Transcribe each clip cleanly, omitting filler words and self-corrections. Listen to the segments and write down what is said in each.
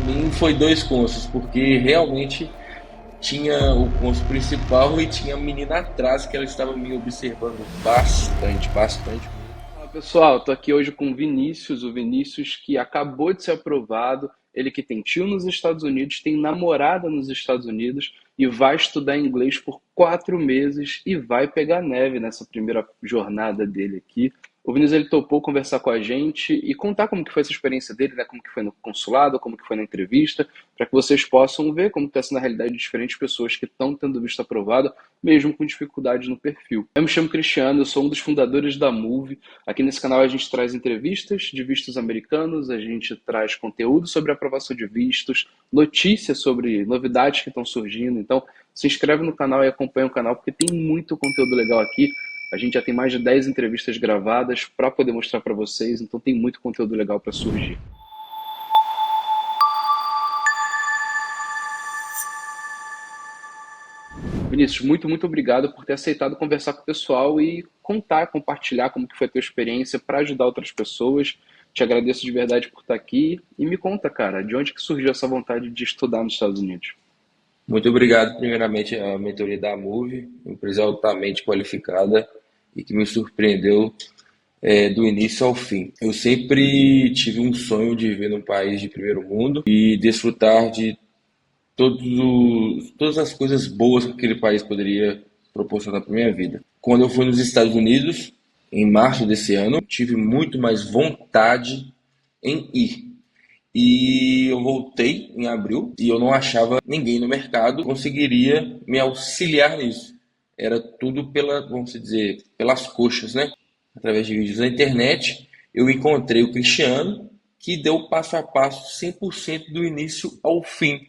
Para mim foi dois cônsules, porque realmente tinha o cônsul principal e tinha a menina atrás que ela estava me observando bastante, bastante mesmo. Fala pessoal, estou aqui hoje com o Vinícius que acabou de ser aprovado, ele que tem tio nos Estados Unidos, tem namorada nos Estados Unidos e vai estudar inglês por 4 meses e vai pegar neve nessa primeira jornada dele aqui. O Vinícius ele topou conversar com a gente e contar como que foi essa experiência dele, né? Como que foi no consulado, como que foi na entrevista, para que vocês possam ver como está sendo a realidade de diferentes pessoas que estão tendo visto aprovado, mesmo com dificuldades no perfil. Eu me chamo Cristiano, eu sou um dos fundadores da Move. Aqui nesse canal a gente traz entrevistas de vistos americanos, a gente traz conteúdo sobre aprovação de vistos, notícias sobre novidades que estão surgindo. Então, se inscreve no canal e acompanha o canal porque tem muito conteúdo legal aqui. A gente já tem mais de 10 entrevistas gravadas para poder mostrar para vocês, então tem muito conteúdo legal para surgir. Vinícius, muito obrigado por ter aceitado conversar com o pessoal e contar, compartilhar como que foi a tua experiência para ajudar outras pessoas. Te agradeço de verdade por estar aqui e me conta, cara, de onde que surgiu essa vontade de estudar nos Estados Unidos? Muito obrigado, primeiramente, à mentoria da Move, uma empresa altamente qualificada e que me surpreendeu do início ao fim. Eu sempre tive um sonho de viver num país de primeiro mundo e desfrutar de todas as coisas boas que aquele país poderia proporcionar para minha vida. Quando eu fui nos Estados Unidos, em março desse ano, tive muito mais vontade em ir. E eu voltei em abril e eu não achava ninguém no mercado que conseguiria me auxiliar nisso. Era tudo vamos dizer, pelas coxas, né? Através de vídeos na internet, eu encontrei o Cristiano, que deu o passo a passo 100% do início ao fim.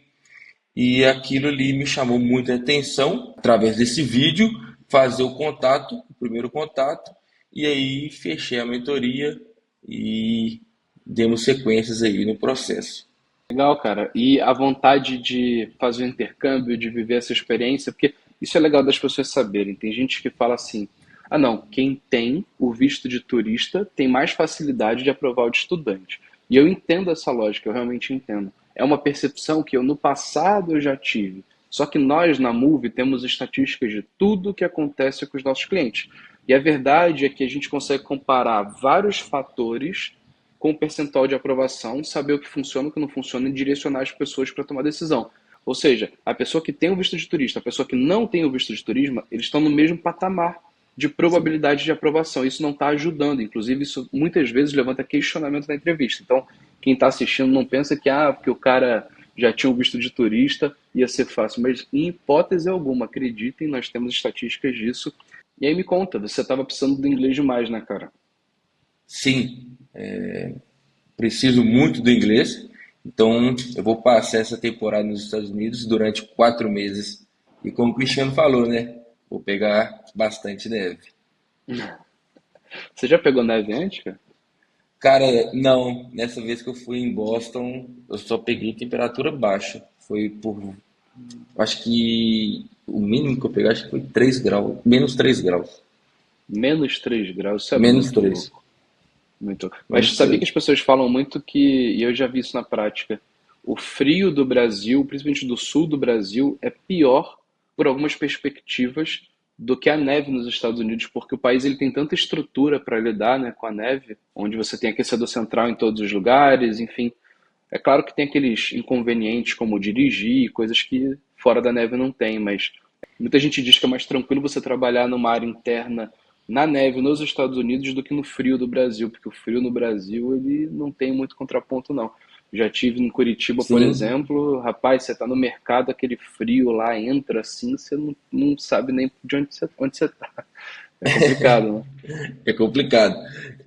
E aquilo ali me chamou muita atenção, através desse vídeo, fazer o contato, o primeiro contato, e aí fechei a mentoria e demos sequências aí no processo. Legal, cara. E a vontade de fazer o intercâmbio, de viver essa experiência, porque isso é legal das pessoas saberem. Tem gente que fala assim: ah, não, quem tem o visto de turista tem mais facilidade de aprovar o de estudante. E eu entendo essa lógica, eu realmente entendo. É uma percepção que eu no passado eu já tive. Só que nós na Move temos estatísticas de tudo que acontece com os nossos clientes. E a verdade é que a gente consegue comparar vários fatores com o percentual de aprovação, saber o que funciona, o que não funciona e direcionar as pessoas para tomar decisão. Ou seja, a pessoa que tem o visto de turista, a pessoa que não tem o visto de turismo, eles estão no mesmo patamar de Sim. probabilidade de aprovação. Isso não está ajudando. Inclusive, isso muitas vezes levanta questionamento na entrevista. Então, quem está assistindo não pensa que, porque o cara já tinha o visto de turista, ia ser fácil. Mas, em hipótese alguma, acreditem, nós temos estatísticas disso. E aí me conta, você estava precisando do inglês demais, né, cara? Sim, preciso muito do inglês, então eu vou passar essa temporada nos Estados Unidos durante 4 meses. E como o Cristiano falou, né? Vou pegar bastante neve. Você já pegou neve antes, cara? Cara, não, nessa vez que eu fui em Boston, eu só peguei temperatura baixa. Foi por, acho que o mínimo que eu peguei, acho que foi 3 graus, menos 3 graus. Menos 3 graus, isso é Menos muito 3, louco. Muito. Mas menos sabia que 3. as pessoas falam muito que, e eu já vi isso na prática, o frio do Brasil, principalmente do sul do Brasil, é pior por algumas perspectivas do que a neve nos Estados Unidos, porque o país ele tem tanta estrutura para lidar, né, com a neve, onde você tem aquecedor central em todos os lugares, enfim. É claro que tem aqueles inconvenientes como dirigir, coisas que fora da neve não tem, mas muita gente diz que é mais tranquilo você trabalhar numa área interna na neve nos Estados Unidos do que no frio do Brasil, porque o frio no Brasil ele não tem muito contraponto não. Já tive em Curitiba, por Sim, exemplo, rapaz, você está no mercado, aquele frio lá entra assim, você não sabe nem de onde você tá. É complicado, né? é complicado.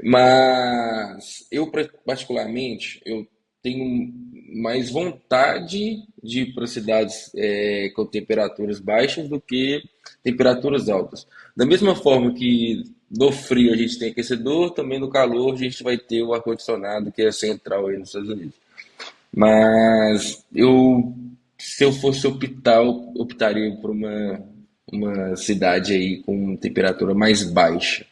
Mas eu, particularmente, eu tenho mais vontade de ir para cidades com temperaturas baixas do que temperaturas altas. Da mesma forma que no frio a gente tem aquecedor, também no calor a gente vai ter o ar-condicionado, que é central aí nos Estados Unidos. Mas se eu fosse optar, eu optaria por uma cidade aí com temperatura mais baixa.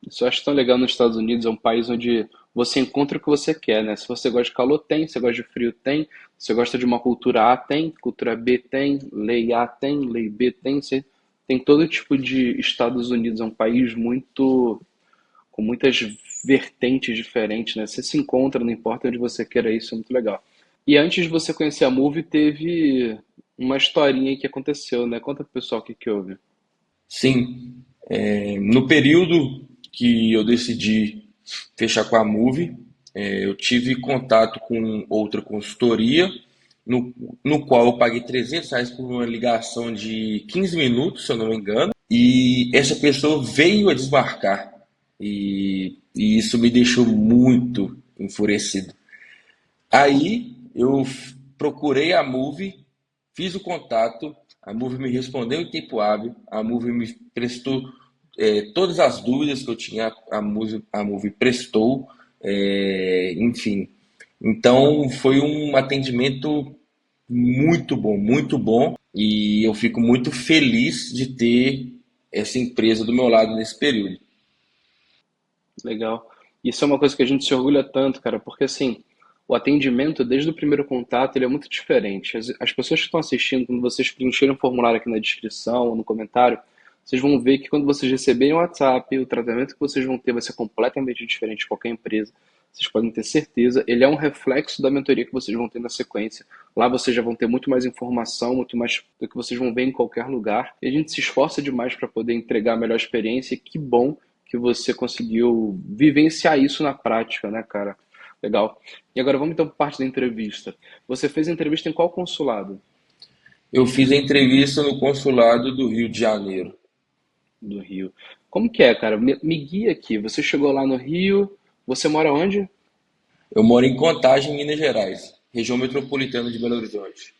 Isso eu acho tão legal nos Estados Unidos, é um país onde você encontra o que você quer, né? Se você gosta de calor, tem. Se você gosta de frio, tem. Se você gosta de uma cultura A, tem. Cultura B, tem. Lei A, tem. Lei B, tem. Você tem todo tipo de... Estados Unidos é um país muito... com muitas vertentes diferentes, né? Você se encontra, não importa onde você queira ir, isso é muito legal. E antes de você conhecer a Move, teve uma historinha aí que aconteceu, né? Conta pro pessoal o que que houve. Sim, no período que eu decidi fechar com a Move, eu tive contato com outra consultoria, no, no qual eu paguei R$ 300 por uma ligação de 15 minutos, se eu não me engano, e essa pessoa veio a desmarcar, e isso me deixou muito enfurecido. Aí eu procurei a Move, fiz o contato, a Move me respondeu em tempo hábil, a Move me prestou todas as dúvidas que eu tinha, a Move prestou, enfim. Então foi um atendimento muito bom, e eu fico muito feliz de ter essa empresa do meu lado nesse período. Legal. Isso é uma coisa que a gente se orgulha tanto, cara, porque assim, o atendimento desde o primeiro contato, ele é muito diferente. As pessoas que estão assistindo, quando vocês preencherem o formulário aqui na descrição ou no comentário, vocês vão ver que quando vocês receberem o WhatsApp, o tratamento que vocês vão ter vai ser completamente diferente de qualquer empresa. Vocês podem ter certeza. Ele é um reflexo da mentoria que vocês vão ter na sequência. Lá vocês já vão ter muito mais informação, muito mais do que vocês vão ver em qualquer lugar. E a gente se esforça demais para poder entregar a melhor experiência. E que bom que você conseguiu vivenciar isso na prática, né, cara? Legal. E agora vamos então para parte da entrevista. Você fez a entrevista em qual consulado Eu fiz a entrevista no consulado do Rio de Janeiro. do Rio? Como que é, cara? Me guia aqui. Você chegou lá no Rio, você mora onde? Eu moro em Contagem, Minas Gerais, região metropolitana de Belo Horizonte.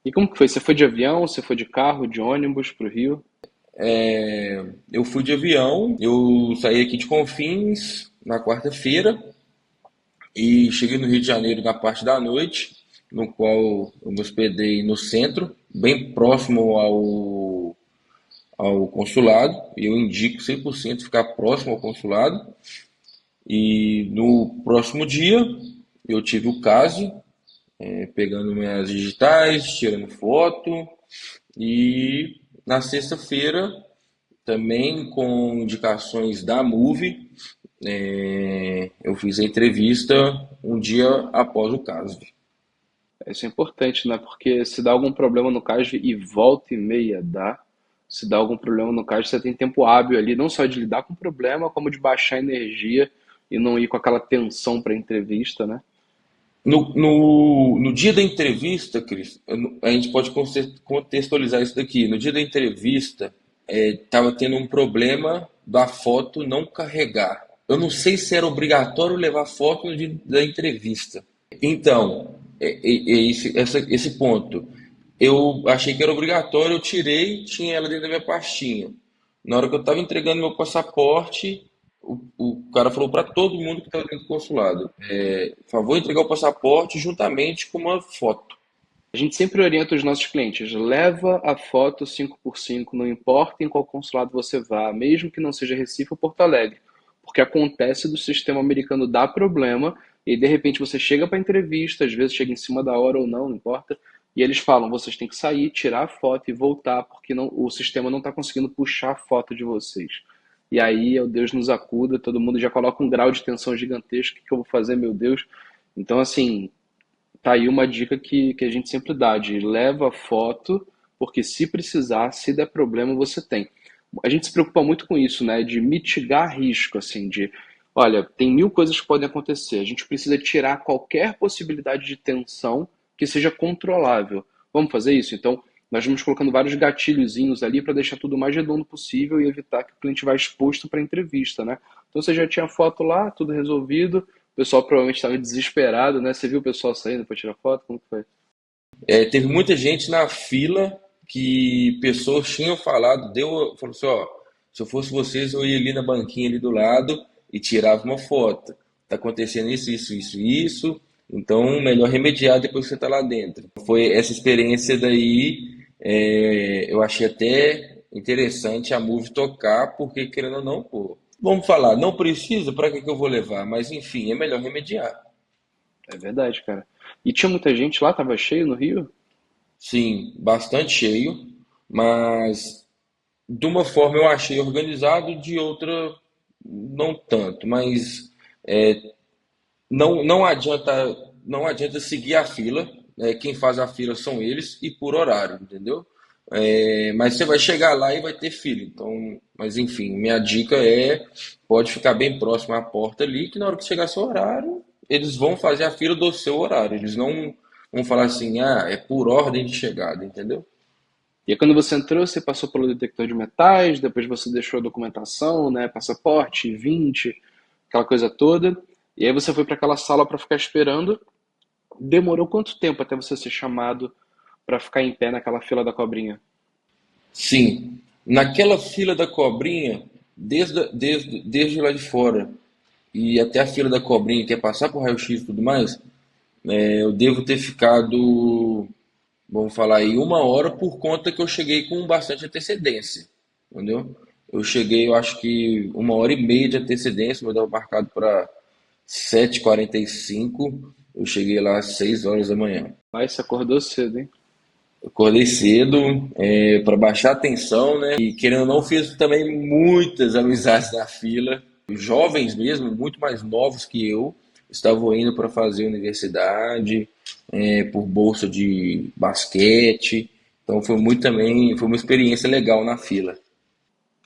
E como que foi? Você foi de avião, você foi de carro, de ônibus para o Rio? Eu fui de avião, eu saí aqui de Confins na quarta-feira e cheguei no Rio de Janeiro na parte da noite, no qual eu me hospedei no centro, bem próximo ao consulado. E eu indico 100% ficar próximo ao consulado. E no próximo dia eu tive o caso, pegando minhas digitais, tirando foto. E na sexta-feira, também com indicações da Move, eu fiz a entrevista um dia após o caso. Isso é importante, né? Porque se dá algum problema no CASV e volta e meia dá, se dá algum problema no CASV, você tem tempo hábil ali, não só de lidar com o problema, como de baixar a energia e não ir com aquela tensão para a entrevista, né? No dia da entrevista, Cris, a gente pode contextualizar isso daqui. No dia da entrevista, estava tendo um problema da foto não carregar. Eu não sei se era obrigatório levar foto no dia da entrevista. Então, esse ponto. Eu achei que era obrigatório, eu tirei, tinha ela dentro da minha pastinha. Na hora que eu estava entregando meu passaporte, o cara falou para todo mundo que estava dentro do consulado: por favor, entregar o passaporte juntamente com uma foto. A gente sempre orienta os nossos clientes, leva a foto 5x5, não importa em qual consulado você vá, mesmo que não seja Recife ou Porto Alegre, porque acontece do sistema americano dar problema e de repente você chega para a entrevista, às vezes chega em cima da hora ou não, não importa, e eles falam, vocês têm que sair, tirar a foto e voltar, porque não, o sistema não está conseguindo puxar a foto de vocês. E aí, ó, Deus nos acuda, todo mundo já coloca um grau de tensão gigantesco, o que que eu vou fazer, meu Deus? Então, assim, tá aí uma dica que a gente sempre dá, de leva a foto, porque se precisar, se der problema, você tem. A gente se preocupa muito com isso, né? De mitigar risco, assim, de, olha, tem mil coisas que podem acontecer. A gente precisa tirar qualquer possibilidade de tensão que seja controlável. Vamos fazer isso? Então, nós vamos colocando vários gatilhozinhos ali para deixar tudo o mais redondo possível e evitar que o cliente vá exposto para a entrevista, né? Então, você já tinha foto lá, tudo resolvido, o pessoal provavelmente estava desesperado, né? Você viu o pessoal saindo para tirar foto? Como que foi? Teve muita gente na fila que pessoas tinham falado, falou assim: ó, se eu fosse vocês, eu ia ali na banquinha ali do lado e tirava uma foto. Tá acontecendo isso, isso, isso, isso. Então, melhor remediar depois que você tá lá dentro. Foi essa experiência daí, eu achei até interessante a Move tocar, porque querendo ou não, pô, vamos falar, não precisa, para que que eu vou levar? Mas enfim, é melhor remediar. É verdade, cara. E tinha muita gente lá, tava cheio no Rio? Sim, bastante cheio, mas de uma forma eu achei organizado, de outra não tanto. Mas não adianta seguir a fila. Quem faz a fila são eles e por horário, entendeu? Mas você vai chegar lá e vai ter fila. Então, mas enfim, minha dica pode ficar bem próximo à porta ali, que na hora que chegar seu horário, eles vão fazer a fila do seu horário. Eles não vão falar assim, é por ordem de chegada, entendeu? E aí, quando você entrou, você passou pelo detector de metais, depois você deixou a documentação, né, passaporte, 20, aquela coisa toda. E aí você foi para aquela sala para ficar esperando. Demorou quanto tempo até você ser chamado para ficar em pé naquela fila da cobrinha? Sim, naquela fila da cobrinha, desde lá de fora e até a fila da cobrinha, que é passar por raio-x e tudo mais, eu devo ter ficado, vamos falar aí, 1 hora por conta que eu cheguei com bastante antecedência, entendeu? Eu cheguei, eu acho que 1 hora e meia de antecedência, meu estava marcado para 7h45, eu cheguei lá às 6 horas da manhã. Mas você acordou cedo, hein? Acordei cedo para baixar a tensão, né? E querendo ou não, fiz também muitas amizades na fila, jovens mesmo, muito mais novos que eu, estavam indo para fazer universidade, por bolsa de basquete. Então foi uma experiência legal na fila.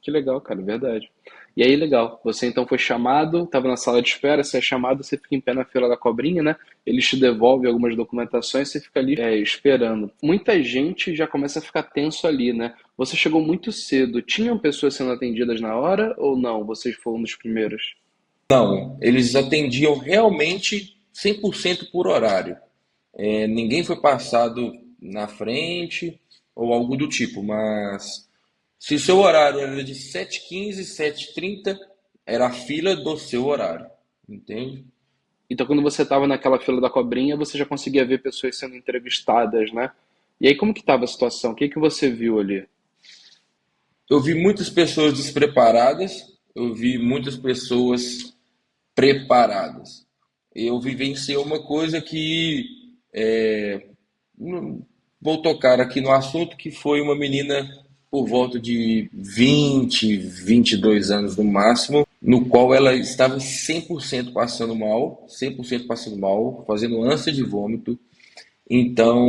Que legal, cara, verdade. E aí, legal. Você então foi chamado, estava na sala de espera, você é chamado, você fica em pé na fila da cobrinha, né? Eles te devolvem algumas documentações, você fica ali esperando. Muita gente já começa a ficar tenso ali, né? Você chegou muito cedo. Tinham pessoas sendo atendidas na hora ou não? Vocês foram um dos primeiros? Não, eles atendiam realmente 100% por horário. Ninguém foi passado na frente ou algo do tipo, mas se o seu horário era de 7h15, 7h30, era a fila do seu horário, entende? Então, quando você estava naquela fila da cobrinha, você já conseguia ver pessoas sendo entrevistadas, né? E aí, como que estava a situação? O que que você viu ali? Eu vi muitas pessoas despreparadas, eu vi muitas pessoas preparadas. Eu vivenciei uma coisa que não- vou tocar aqui no assunto, que foi uma menina por volta de 20, 22 anos no máximo, no qual ela estava 100% passando mal, 100% passando mal, fazendo ânsia de vômito. Então,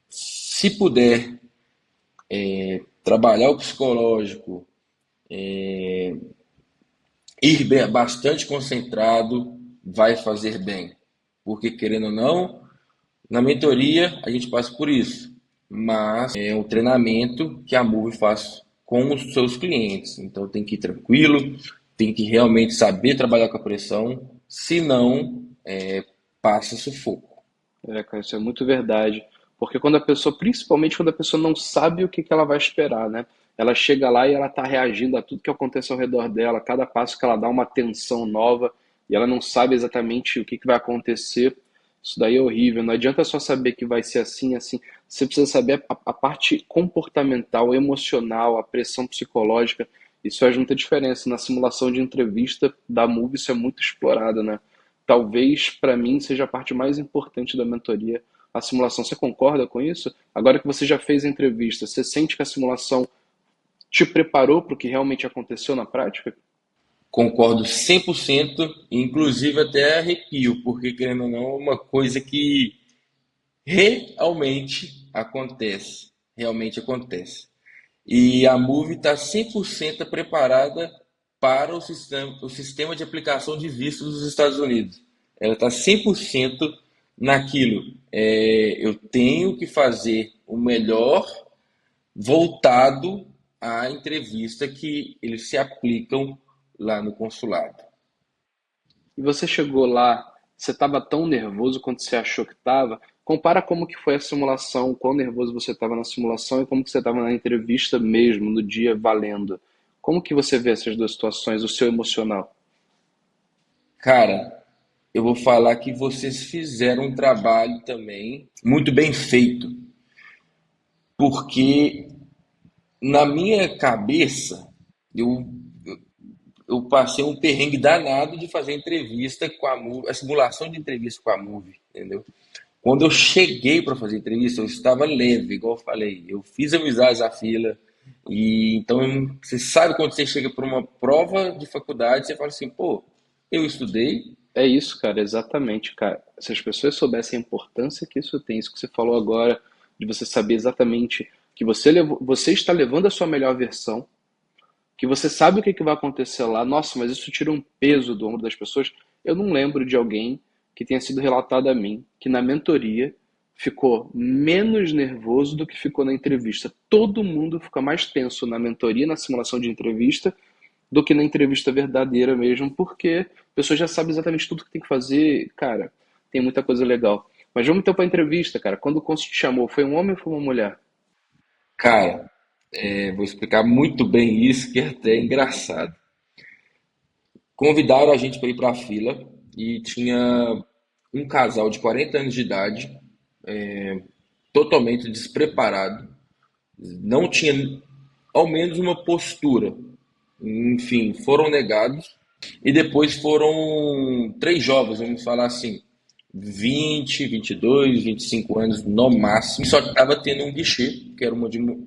se puder trabalhar o psicológico, bastante concentrado, vai fazer bem. Porque, querendo ou não, na mentoria a gente passa por isso, mas é um treinamento que a Move faz com os seus clientes. Então tem que ir tranquilo, tem que realmente saber trabalhar com a pressão, senão passa sufoco. É, cara, isso é muito verdade. Porque quando a pessoa, principalmente quando a pessoa não sabe o que que ela vai esperar, né? Ela chega lá e ela tá reagindo a tudo que acontece ao redor dela, cada passo que ela dá uma tensão nova e ela não sabe exatamente o que que vai acontecer. Isso daí é horrível. Não adianta só saber que vai ser assim, assim. Você precisa saber a parte comportamental, emocional, a pressão psicológica. Isso faz muita diferença. Na simulação de entrevista da Move, isso é muito explorado, né? Talvez para mim seja a parte mais importante da mentoria, a simulação. Você concorda com isso? Agora que você já fez a entrevista, você sente que a simulação te preparou para o que realmente aconteceu na prática? Concordo 100%, inclusive até arrepio, porque querendo ou não, é uma coisa que realmente acontece. E a Move está 100% preparada para o sistema de aplicação de vistos dos Estados Unidos. Ela está 100% naquilo. Eu tenho que fazer o melhor voltado à entrevista que eles se aplicam lá no consulado. E você chegou lá, você estava tão nervoso quanto você achou que estava? Compara como que foi a simulação, quão nervoso você estava na simulação e como que você estava na entrevista mesmo, no dia valendo. Como que você vê essas duas situações, o seu emocional? Cara, eu vou falar que vocês fizeram um trabalho também muito bem feito, porque na minha cabeça, eu eu passei um perrengue danado de fazer entrevista com a Move, a simulação de entrevista com a Move, entendeu? Quando eu cheguei para fazer entrevista, eu estava leve, igual eu falei. Eu fiz amizades à fila. E então você sabe quando você chega para uma prova de faculdade, você fala assim, pô, eu estudei. É isso, cara, exatamente, cara. Se as pessoas soubessem a importância que isso tem, isso que você falou agora, de você saber exatamente que você está levando a sua melhor versão, que você sabe o que que vai acontecer lá. Nossa, mas isso tira um peso do ombro das pessoas. Eu não lembro de alguém que tenha sido relatado a mim que na mentoria ficou menos nervoso do que ficou na entrevista. Todo mundo fica mais tenso na mentoria, na simulação de entrevista, do que na entrevista verdadeira mesmo, porque a pessoa já sabe exatamente tudo que tem que fazer. Cara, tem muita coisa legal. Mas vamos então para a entrevista, cara. Quando o cônsul te chamou, foi um homem ou foi uma mulher? Cara, vou explicar muito bem isso, que é até engraçado. Convidaram a gente para ir para a fila e tinha um casal de 40 anos de idade, totalmente despreparado, não tinha ao menos uma postura. Enfim, foram negados. E depois foram três jovens, vamos falar assim, 20, 22, 25 anos no máximo. E só estava tendo um guichê, que era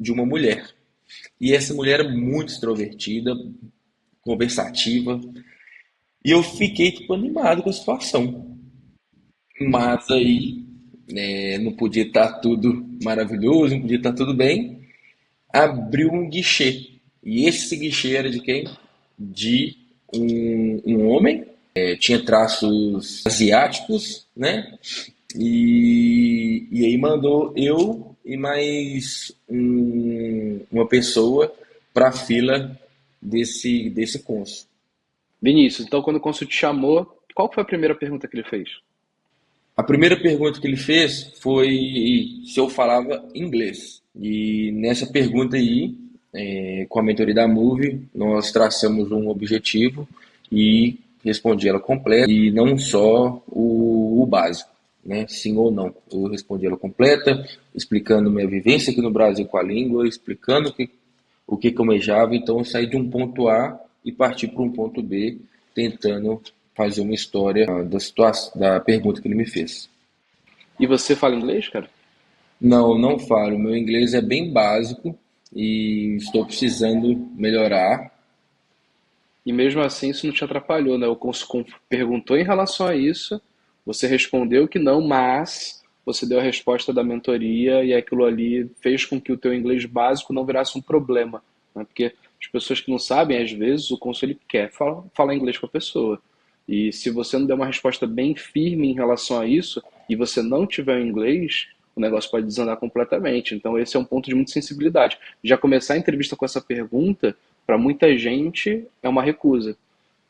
de uma mulher. E essa mulher era muito extrovertida, conversativa. E eu fiquei tipo, animado com a situação. Mas aí não podia estar tudo maravilhoso, não podia estar tudo bem. Abriu um guichê. E esse guichê era de quem? De um homem, tinha traços asiáticos, né? E aí mandou eu e mais uma pessoa para a fila desse cônsul. Vinícius, então quando o cônsul te chamou, qual foi a primeira pergunta que ele fez? A primeira pergunta que ele fez foi se eu falava inglês. E nessa pergunta aí, com a mentoria da Move, nós traçamos um objetivo e respondi ela completa e não só o básico, né? Sim ou não. Eu respondi ela completa, explicando minha vivência aqui no Brasil com a língua, explicando o que eu almejava. Então eu saí de um ponto A e parti para um ponto B, tentando fazer uma história da situação, da pergunta que ele me fez. E você fala inglês, cara? Não, não falo. Meu inglês é bem básico e estou precisando melhorar. E mesmo assim isso não te atrapalhou, né? O cônsul perguntou em relação a isso, você respondeu que não, mas você deu a resposta da mentoria e aquilo ali fez com que o teu inglês básico não virasse um problema, né? Porque as pessoas que não sabem, às vezes, o cônsul ele quer falar inglês com a pessoa. E se você não der uma resposta bem firme em relação a isso e você não tiver o inglês, o negócio pode desandar completamente. Então, esse é um ponto de muita sensibilidade. Já começar a entrevista com essa pergunta, para muita gente, é uma recusa.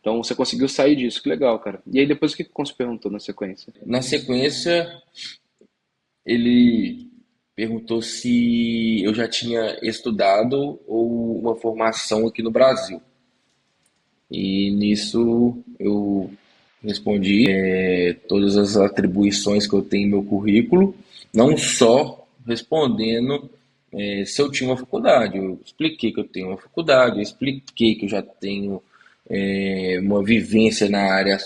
Então, você conseguiu sair disso, que legal, cara. E aí, depois, o que o Consul perguntou na sequência? Na sequência, ele perguntou se eu já tinha estudado ou uma formação aqui no Brasil. E nisso eu respondi todas as atribuições que eu tenho em meu currículo, não só respondendo se eu tinha uma faculdade. Eu expliquei que eu tenho uma faculdade, eu expliquei que eu já tenho uma vivência na área há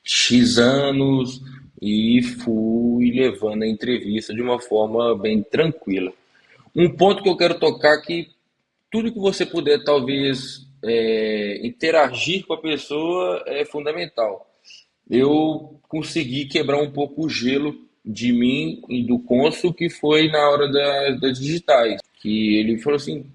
X anos e fui levando a entrevista de uma forma bem tranquila. Um ponto que eu quero tocar que tudo que você puder, talvez, interagir com a pessoa é fundamental. Eu consegui quebrar um pouco o gelo de mim e do cônsul, que foi na hora das digitais. Que ele falou assim: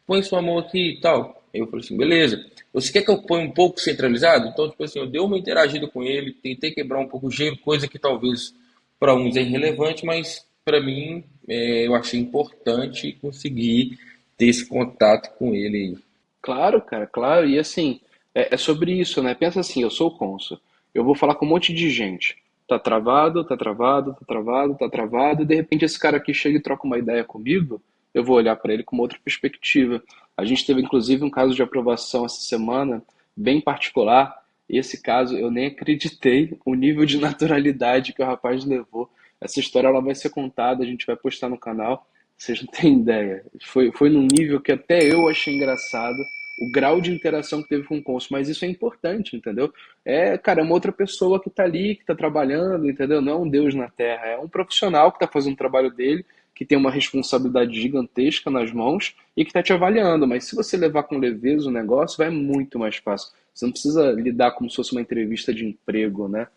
põe sua mão aqui e tal. Eu falei assim: beleza. Você quer que eu ponha um pouco centralizado? Então, tipo assim, eu dei uma interagida com ele, tentei quebrar um pouco o gelo, coisa que talvez para uns é irrelevante, mas para mim eu achei importante conseguir ter esse contato com ele. Claro, cara, claro. E assim, é sobre isso, né? Pensa assim, eu sou o cônsul. Eu vou falar com um monte de gente. Tá travado, tá travado, tá travado, tá travado. E de repente esse cara aqui chega e troca uma ideia comigo. Eu vou olhar para ele com uma outra perspectiva. A gente teve inclusive um caso de aprovação essa semana, bem particular. E esse caso eu nem acreditei o nível de naturalidade que o rapaz levou. Essa história ela vai ser contada, a gente vai postar no canal. Vocês não têm ideia. Foi num nível que até eu achei engraçado o grau de interação que teve com o cônsul, mas isso é importante, entendeu? É, cara, é uma outra pessoa que tá ali, que tá trabalhando, entendeu? Não é um Deus na Terra, é um profissional que tá fazendo o trabalho dele, que tem uma responsabilidade gigantesca nas mãos e que tá te avaliando. Mas se você levar com leveza o negócio, vai muito mais fácil. Você não precisa lidar como se fosse uma entrevista de emprego, né?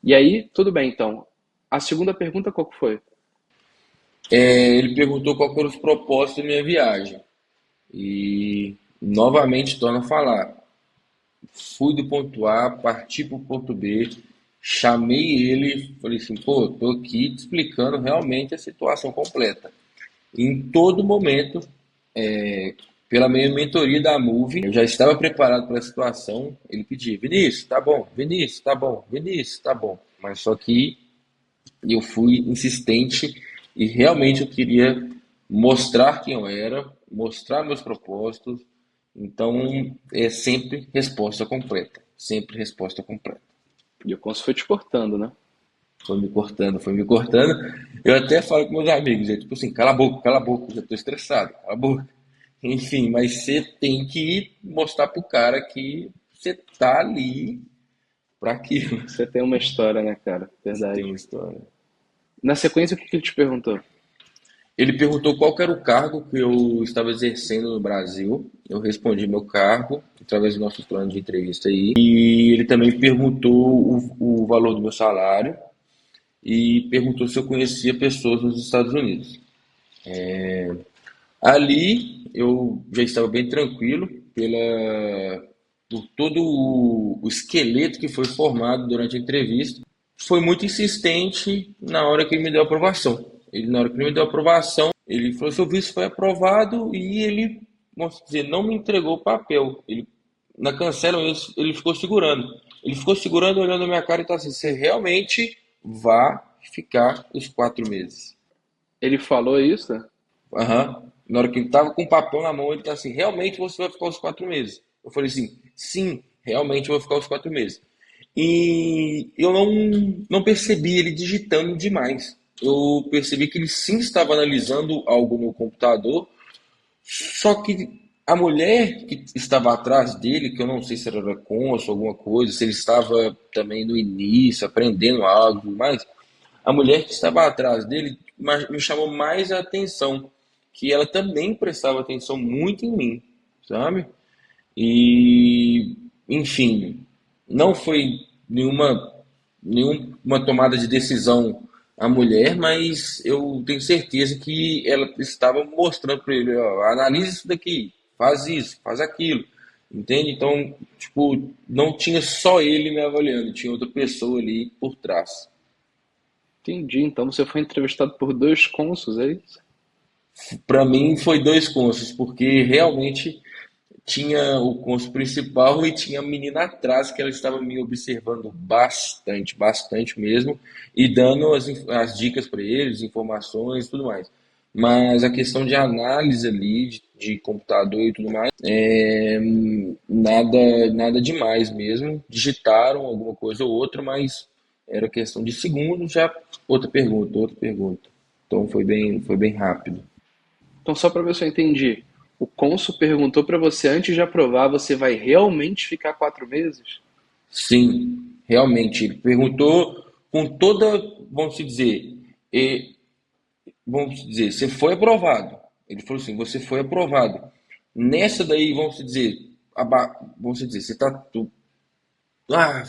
E aí, tudo bem, então. A segunda pergunta qual que foi? Ele perguntou qual foram os propósitos da minha viagem. E novamente torno a falar. Fui do ponto A, parti para o ponto B, chamei ele, falei assim, pô, tô aqui te explicando realmente a situação completa. Em todo momento, pela minha mentoria da Move, eu já estava preparado para a situação. Ele pedia, Vinícius, tá bom, Vinícius, tá bom, Vinícius, tá bom. Mas só que eu fui insistente e realmente eu queria mostrar quem eu era, mostrar meus propósitos. Então, é sempre resposta completa. Sempre resposta completa. E o cônsul foi te cortando, né? Foi me cortando, foi me cortando. Eu até falo com meus amigos, tipo assim, cala a boca, já tô estressado, cala a boca. Enfim, mas você tem que mostrar pro cara que você tá ali para aquilo. Você tem uma história, né, cara? Você tem uma Verdade. história. Na sequência, o que que ele te perguntou? Ele perguntou qual que era o cargo que eu estava exercendo no Brasil. Eu respondi meu cargo, através do nosso plano de entrevista aí. E ele também perguntou o valor do meu salário e perguntou se eu conhecia pessoas nos Estados Unidos. Ali eu já estava bem tranquilo por todo o esqueleto que foi formado durante a entrevista. Foi muito insistente na hora que ele me deu a aprovação. Na hora que ele me deu a aprovação, ele falou: seu visto foi aprovado e ele, vamos dizer, não me entregou o papel. Na cancela, ele ficou segurando. Ele ficou segurando, olhando na minha cara e tá assim: você realmente vai ficar os 4 meses. Ele falou isso? Aham. Na hora que ele tava com o papel na mão, ele tá assim: realmente você vai ficar os 4 meses. Eu falei assim: sim, realmente eu vou ficar os 4 meses. E eu não percebi ele digitando demais. Eu percebi que ele sim estava analisando algo no computador, só que a mulher que estava atrás dele, que eu não sei se era cônsul, alguma coisa, se ele estava também no início, aprendendo algo e tudo mais, a mulher que estava atrás dele me chamou mais a atenção, que ela também prestava atenção muito em mim, sabe? E, enfim, não foi nenhuma tomada de decisão a mulher, mas eu tenho certeza que ela estava mostrando para ele, ó, analisa isso daqui, faz isso, faz aquilo, entende? Então, tipo, não tinha só ele me avaliando, tinha outra pessoa ali por trás. Entendi. Então você foi entrevistado por dois cônsuls, é isso? Para mim foi dois cônsules, porque realmente tinha o cônsul principal e tinha a menina atrás que ela estava me observando bastante, bastante mesmo, e dando as dicas para eles, informações e tudo mais. Mas a questão de análise ali, de computador e tudo mais, nada demais mesmo. Digitaram alguma coisa ou outra, mas era questão de segundos, já outra pergunta, outra pergunta. Então foi bem rápido. Então, só para ver se eu entendi. O cônsul perguntou para você antes de aprovar, você vai realmente ficar 4 meses? Sim, realmente. Ele perguntou com toda, vamos dizer, e, vamos dizer, você foi aprovado. Ele falou assim, você foi aprovado. Nessa daí, vamos dizer, você tá,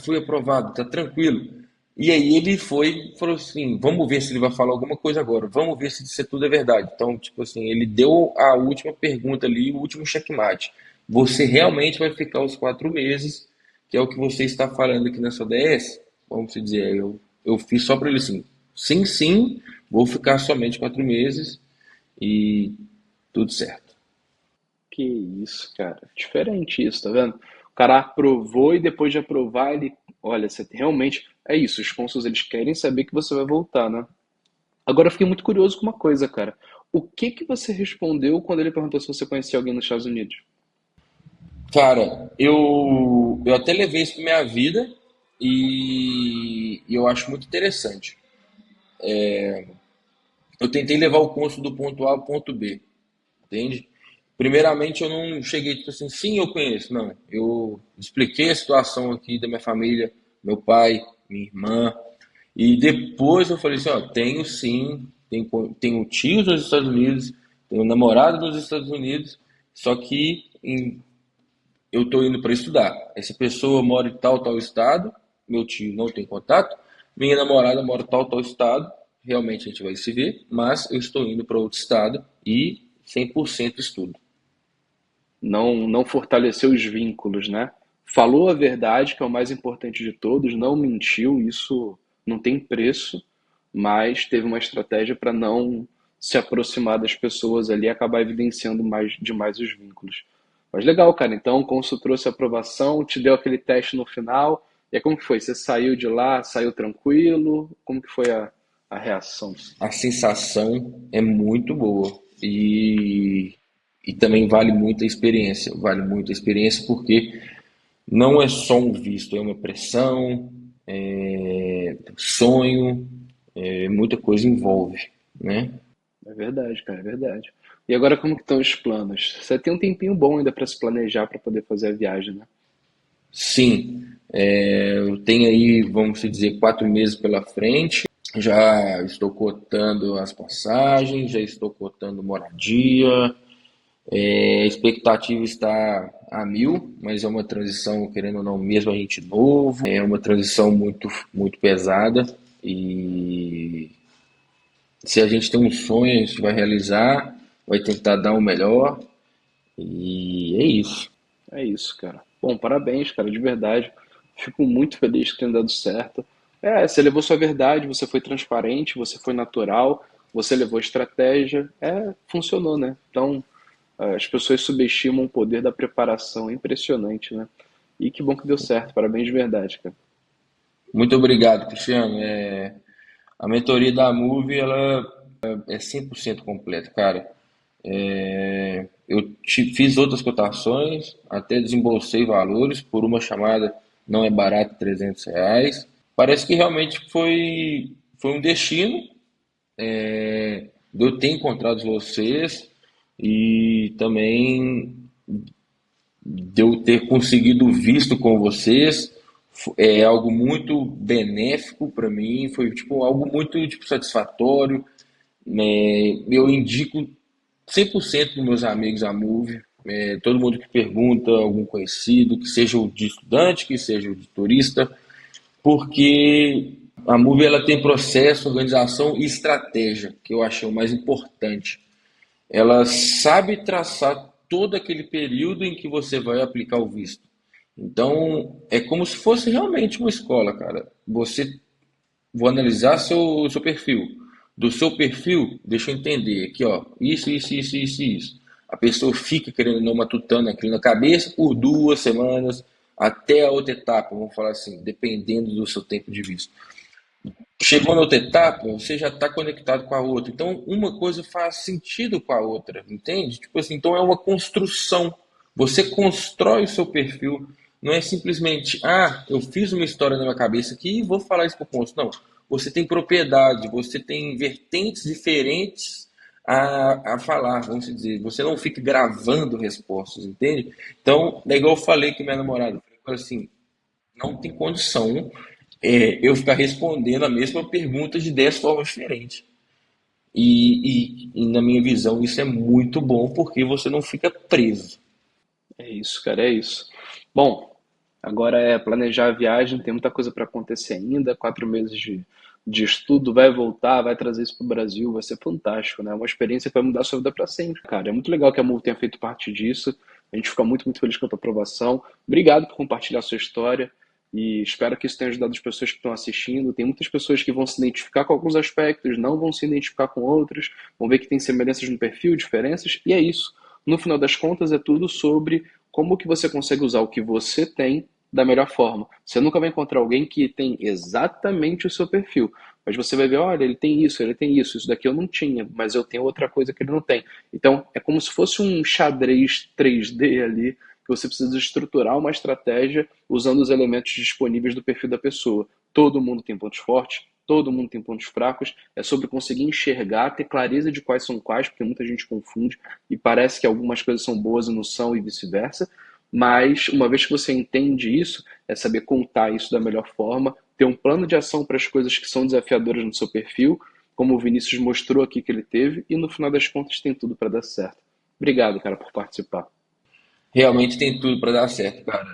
fui aprovado, tá tranquilo. E aí ele foi e falou assim, vamos ver se ele vai falar alguma coisa agora, vamos ver se isso tudo é verdade. Então, tipo assim, ele deu a última pergunta ali, o último checkmate. Você realmente vai ficar os 4 meses, que é o que você está falando aqui na sua DS? Vamos dizer, eu fiz só para ele assim, sim, sim, vou ficar somente 4 meses e tudo certo. Que isso, cara. Diferente isso, tá vendo? O cara aprovou e depois de aprovar, ele. Olha, você realmente. É isso, os cônsuls eles querem saber que você vai voltar, né? Agora eu fiquei muito curioso com uma coisa, cara. O que que você respondeu quando ele perguntou se você conhecia alguém nos Estados Unidos? Cara, eu até levei isso para minha vida e eu acho muito interessante. Eu tentei levar o cônsul do ponto A ao ponto B, entende? Primeiramente, eu não cheguei tipo assim, sim, eu conheço. Não, eu expliquei a situação aqui da minha família, meu pai, minha irmã, e depois eu falei assim, ó, tenho sim, tenho tios nos Estados Unidos, tenho namorado nos Estados Unidos, só que eu estou indo para estudar. Essa pessoa mora em tal estado, meu tio não tem contato, minha namorada mora em tal estado, realmente a gente vai se ver, mas eu estou indo para outro estado e 100% estudo. Não fortaleceu os vínculos, né? Falou a verdade, que é o mais importante de todos, não mentiu, isso não tem preço, mas teve uma estratégia para não se aproximar das pessoas ali e acabar evidenciando mais demais os vínculos. Mas legal, cara. Então, como você trouxe a aprovação, te deu aquele teste no final, e aí como que foi? Você saiu de lá, saiu tranquilo? Como que foi a reação? A sensação é muito boa e também vale muito a experiência porque não é só um visto, é uma pressão, é sonho, muita coisa envolve, né? É verdade, cara, é verdade. E agora como que estão os planos? Você tem um tempinho bom ainda para se planejar para poder fazer a viagem, né? Sim, eu tenho aí, vamos dizer, 4 meses pela frente. Já estou cotando as passagens, já estou cotando moradia. A expectativa está a mil, mas é uma transição, querendo ou não, mesmo a gente novo, é uma transição muito, muito pesada. E se a gente tem um sonho, a gente vai realizar, vai tentar dar o melhor. E é isso. É isso, cara. Bom, parabéns, cara, de verdade. Fico muito feliz que tenha dado certo. É, você levou sua verdade, você foi transparente, você foi natural, você levou estratégia. É, funcionou, né? Então, as pessoas subestimam o poder da preparação. É impressionante, né? E que bom que deu certo. Parabéns de verdade, cara. Muito obrigado, Cristiano. A mentoria da Move, ela é 100% completa, cara. Fiz outras cotações, até desembolsei valores por uma chamada, não é barato, R$ 300. Parece que realmente foi um destino, de eu ter encontrado vocês e também de eu ter conseguido visto com vocês. É algo muito benéfico para mim, foi tipo algo muito tipo satisfatório. Eu indico 100% dos meus amigos a Move, todo mundo que pergunta, algum conhecido, que seja o de estudante, que seja o de turista, porque a Move ela tem processo, organização e estratégia, que eu achei o mais importante. Ela sabe traçar todo aquele período em que você vai aplicar o visto. Então, é como se fosse realmente uma escola, cara. Vou analisar seu perfil. Do seu perfil, deixa eu entender aqui, ó, isso. A pessoa fica querendo não matutando aquilo na cabeça por 2 semanas até a outra etapa, vamos falar assim, dependendo do seu tempo de vista. Chegou na outra etapa, você já está conectado com a outra. Então, uma coisa faz sentido com a outra, entende? Tipo assim, então é uma construção. Você constrói o seu perfil. Não é simplesmente, eu fiz uma história na minha cabeça aqui e vou falar isso para o consultor. Não. Você tem propriedade, você tem vertentes diferentes a falar, vamos dizer. Você não fica gravando respostas, entende? Então, é igual eu falei com minha namorada. Eu falei assim, não tem condição eu ficar respondendo a mesma pergunta de 10 formas diferentes. Na minha visão, isso é muito bom porque você não fica preso. É isso, cara, é isso. Bom, agora é planejar a viagem, tem muita coisa para acontecer ainda. 4 meses de estudo, vai voltar, vai trazer isso para o Brasil, vai ser fantástico, né? É uma experiência que vai mudar a sua vida para sempre, cara. É muito legal que a MUV tenha feito parte disso. A gente fica muito, muito feliz com a tua aprovação. Obrigado por compartilhar a sua história e espero que isso tenha ajudado as pessoas que estão assistindo. Tem muitas pessoas que vão se identificar com alguns aspectos, não vão se identificar com outros, vão ver que tem semelhanças no perfil, diferenças, e é isso. No final das contas, é tudo sobre como que você consegue usar o que você tem da melhor forma. Você nunca vai encontrar alguém que tem exatamente o seu perfil, mas você vai ver, olha, ele tem isso daqui eu não tinha, mas eu tenho outra coisa que ele não tem. Então, é como se fosse um xadrez 3D ali, que você precisa estruturar uma estratégia usando os elementos disponíveis do perfil da pessoa. Todo mundo tem pontos fortes, todo mundo tem pontos fracos, é sobre conseguir enxergar, ter clareza de quais são quais, porque muita gente confunde e parece que algumas coisas são boas e não são e vice-versa. Mas uma vez que você entende isso, é saber contar isso da melhor forma, ter um plano de ação para as coisas que são desafiadoras no seu perfil, como o Vinícius mostrou aqui que ele teve, e no final das contas tem tudo para dar certo. Obrigado, cara, por participar. Realmente tem tudo para dar certo, cara.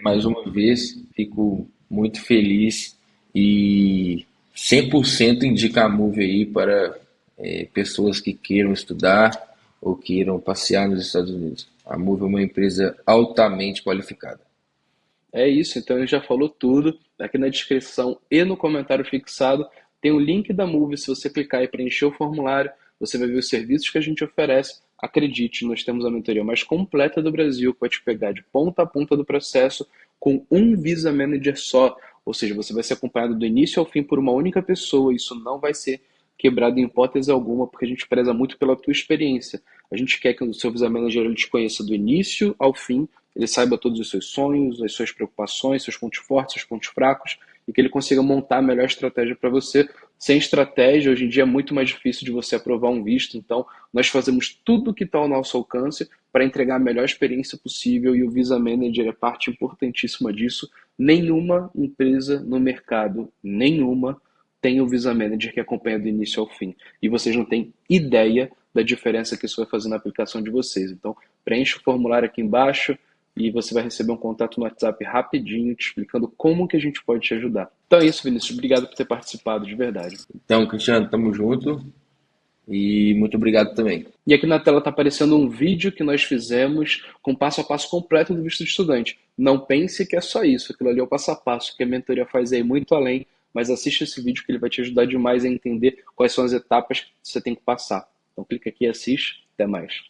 Mais uma vez, fico muito feliz e 100% indico a Move aí para pessoas que queiram estudar ou queiram passear nos Estados Unidos. A Move é uma empresa altamente qualificada. É isso, então ele já falou tudo. Aqui na descrição e no comentário fixado tem o link da Move. Se você clicar e preencher o formulário, você vai ver os serviços que a gente oferece. Acredite, nós temos a mentoria mais completa do Brasil, que vai te pegar de ponta a ponta do processo com um Visa Manager só. Ou seja, você vai ser acompanhado do início ao fim por uma única pessoa. Isso não vai ser quebrado em hipótese alguma, porque a gente preza muito pela tua experiência. A gente quer que o seu Visa Manager ele te conheça do início ao fim, ele saiba todos os seus sonhos, as suas preocupações, seus pontos fortes, seus pontos fracos, e que ele consiga montar a melhor estratégia para você. Sem estratégia, hoje em dia é muito mais difícil de você aprovar um visto, então nós fazemos tudo o que está ao nosso alcance para entregar a melhor experiência possível e o Visa Manager é parte importantíssima disso. Nenhuma empresa no mercado, nenhuma, tem o Visa Manager que acompanha do início ao fim. E vocês não têm ideia da diferença que isso vai fazer na aplicação de vocês. Então, preencha o formulário aqui embaixo e você vai receber um contato no WhatsApp rapidinho te explicando como que a gente pode te ajudar. Então é isso, Vinícius. Obrigado por ter participado, de verdade. Então, Cristiano, tamo junto e muito obrigado também. E aqui na tela está aparecendo um vídeo que nós fizemos com passo a passo completo do visto de estudante. Não pense que é só isso, aquilo ali é o passo a passo, que a mentoria faz aí muito além, mas assiste esse vídeo que ele vai te ajudar demais a entender quais são as etapas que você tem que passar. Então clica aqui e assiste. Até mais.